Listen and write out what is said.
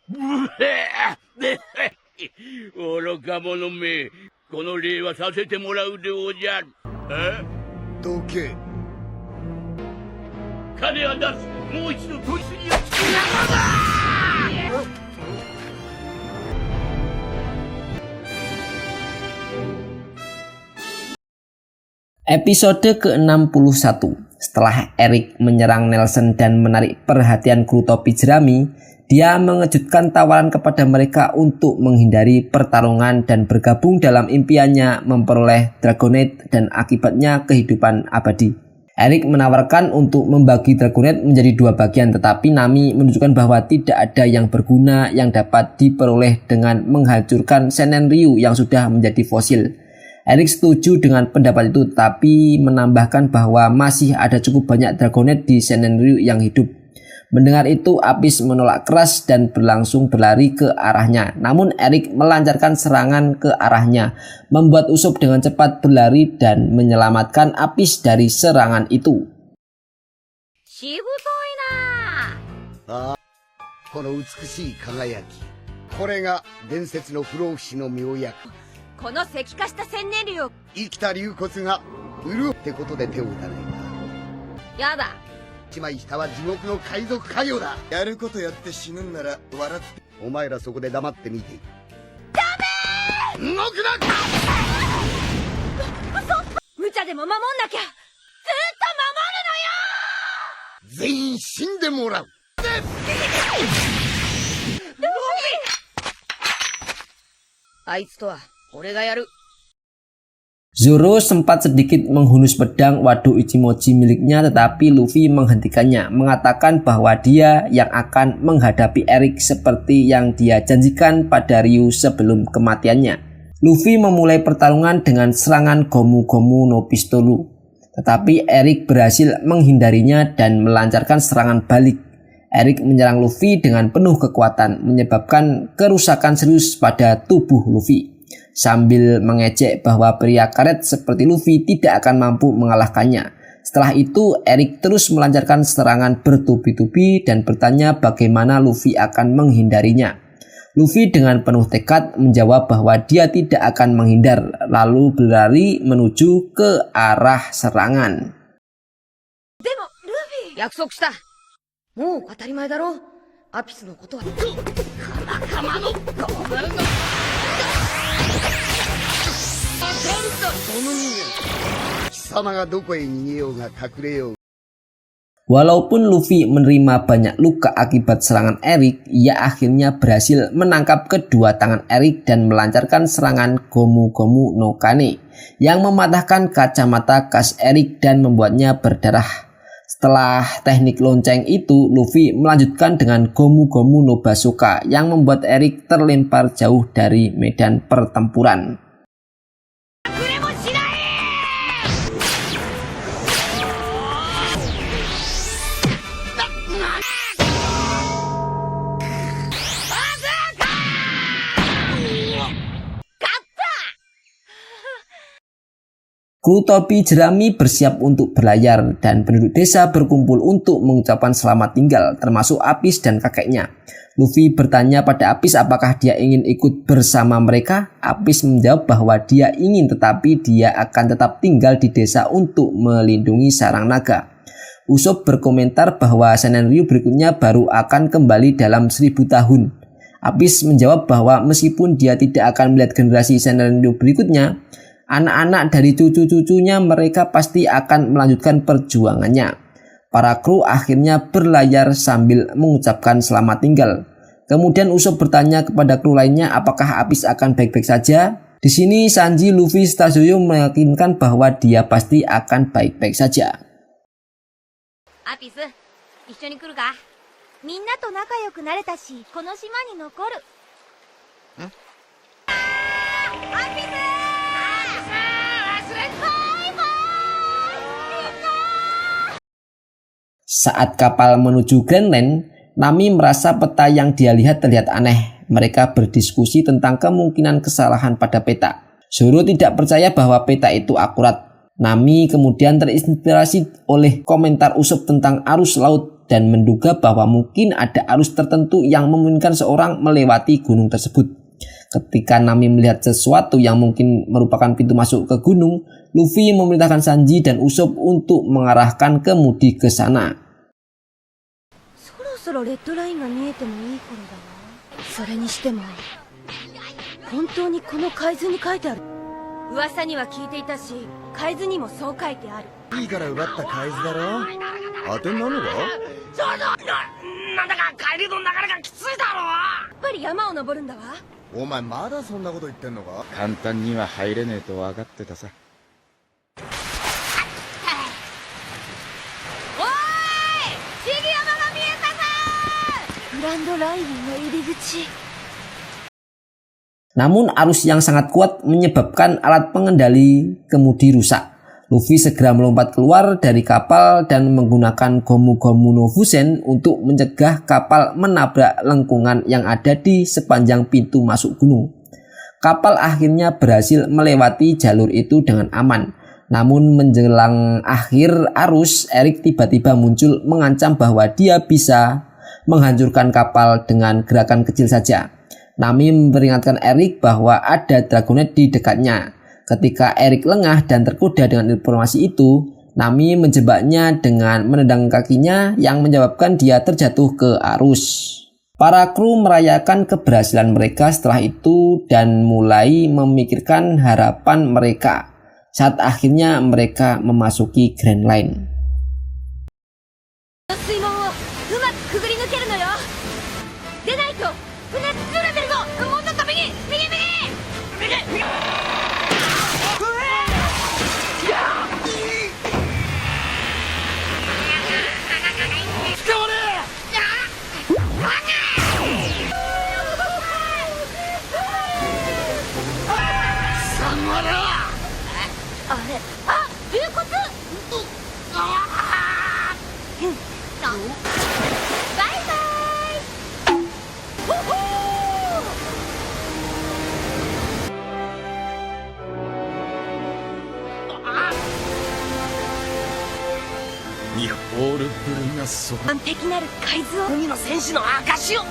愚か者め、この礼はさせてもらうでおじゃる。どけ。金は出す。もう一度取り次ぎをつけなのだ。Episode ke-61. Setelah Eric menyerang Nelson dan menarik perhatian kru topi jerami, dia mengejutkan tawaran kepada mereka untuk menghindari pertarungan dan bergabung dalam impiannya memperoleh Dragonet dan akibatnya kehidupan abadi. Eric menawarkan untuk membagi Dragonet menjadi dua bagian, tetapi Nami menunjukkan bahwa tidak ada yang berguna yang dapat diperoleh dengan menghancurkan Senen Ryu yang sudah menjadi fosil. Eric setuju dengan pendapat itu, tapi menambahkan bahwa masih ada cukup banyak Dragonet di Senen Ryu yang hidup. Mendengar itu, Apis menolak keras dan berlangsung berlari ke arahnya. Namun Eric melancarkan serangan ke arahnya, membuat Usopp dengan cepat berlari dan menyelamatkan Apis dari serangan itu. この美しい輝き、これが伝説の不老不死の妙薬。この石化した千年竜を生きた竜骨が潤うってことで手を打たないか。やだ。一枚下は地獄の海賊家業だ。やることやって死ぬんなら笑って。お前らそこで黙って見ている。ダメー。動くな。無茶でも守んなきゃ。ずっと守るのよ。全員死んでもらう。あいつとは俺がやる。Zoro sempat sedikit menghunus pedang Wado Ichimochi miliknya, tetapi Luffy menghentikannya, mengatakan bahwa dia yang akan menghadapi Eric seperti yang dia janjikan pada Ryu sebelum kematiannya. Luffy memulai pertarungan dengan serangan Gomu Gomu no Pistolu, tetapi Eric berhasil menghindarinya dan melancarkan serangan balik. Eric menyerang Luffy dengan penuh kekuatan, menyebabkan kerusakan serius pada tubuh Luffy. Sambil mengejek bahwa pria karet seperti Luffy tidak akan mampu mengalahkannya. Setelah itu, Eric terus melancarkan serangan bertubi-tubi dan bertanya bagaimana Luffy akan menghindarinya. Luffy dengan penuh tekad menjawab bahwa dia tidak akan menghindar, lalu berlari menuju ke arah serangan. でもルフィ、約束した。もう当たり前だろ。アピスのことは。カマカマのゴムの。貴様がどこへ逃げようが隠れよう。 Walaupun Luffy menerima banyak luka akibat serangan Eric, ia akhirnya berhasil menangkap kedua tangan Eric dan melancarkan serangan Gomu Gomu no Kane yang mematahkan kacamata khas Eric dan membuatnya berdarah. Setelah teknik lonceng itu, Luffy melanjutkan dengan Gomu Gomu no Bazooka yang membuat Eric terlempar jauh dari medan pertempuran. Kru topi jerami bersiap untuk berlayar dan penduduk desa berkumpul untuk mengucapkan selamat tinggal, termasuk Apis dan kakeknya. Luffy bertanya pada Apis apakah dia ingin ikut bersama mereka. Apis menjawab bahwa dia ingin, tetapi dia akan tetap tinggal di desa untuk melindungi sarang naga. Usopp berkomentar bahwa Senen Ryu berikutnya baru akan kembali dalam 1000 tahun. Apis menjawab bahwa meskipun dia tidak akan melihat generasi Senen Ryu berikutnya, anak-anak dari cucu-cucunya mereka pasti akan melanjutkan perjuangannya. Para kru akhirnya berlayar sambil mengucapkan selamat tinggal. Kemudian Usopp bertanya kepada kru lainnya apakah Apis akan baik-baik saja. Di sini Sanji, Luffy, serta Zoyo meyakinkan bahwa dia pasti akan baik-baik saja. Apis, 一緒に来るか？みんなと仲良くなれたし、この島に残る。アピス！ Saat kapal menuju Grandland, Nami merasa peta yang dia lihat terlihat aneh. Mereka berdiskusi tentang kemungkinan kesalahan pada peta. Zoro tidak percaya bahwa peta itu akurat. Nami kemudian terinspirasi oleh komentar Usopp tentang arus laut dan menduga bahwa mungkin ada arus tertentu yang memungkinkan seorang melewati gunung tersebut. Ketika Nami melihat sesuatu yang mungkin merupakan pintu masuk ke gunung, Luffy memerintahkan Sanji dan Usopp untuk mengarahkan kemudi ke sana. そろそろレッドラインが見えてもいい頃だな。それにしても本当にこの海図に書いてある。噂には聞いていたし、海図にもそう書いてある。いいから奪った海図だろ。当てになるのか。なんだか帰りの流れがきついだろ。やっぱり山を登るんだわ。お前まだそんなこと言ってんのか。簡単には入れねえと分かってたさ。おーい、シギ山が見えたぞ。グランドラインの入り口。 Namun arus yang sangat kuat menyebabkan alat pengendali kemudi rusak. Luffy segera melompat keluar dari kapal dan menggunakan Gomu-Gomu no Fusen untuk mencegah kapal menabrak lengkungan yang ada di sepanjang pintu masuk gunung. Kapal akhirnya berhasil melewati jalur itu dengan aman. Namun menjelang akhir arus, Eric tiba-tiba muncul mengancam bahwa dia bisa menghancurkan kapal dengan gerakan kecil saja. Nami memperingatkan Eric bahwa ada Dragonet di dekatnya. Ketika Eric lengah dan tergoda dengan informasi itu, Nami menjebaknya dengan menendang kakinya yang menyebabkan dia terjatuh ke arus. Para kru merayakan keberhasilan mereka setelah itu dan mulai memikirkan harapan mereka saat akhirnya mereka memasuki Grand Line. 水門をうまくくぐり抜けるのよ。でないと船ずれてるぞ。もうちょっと右右右右。あれ、あ、龍骨。バイバイ。ほほニホールブルがそ完璧なる海図を海の戦士の証を。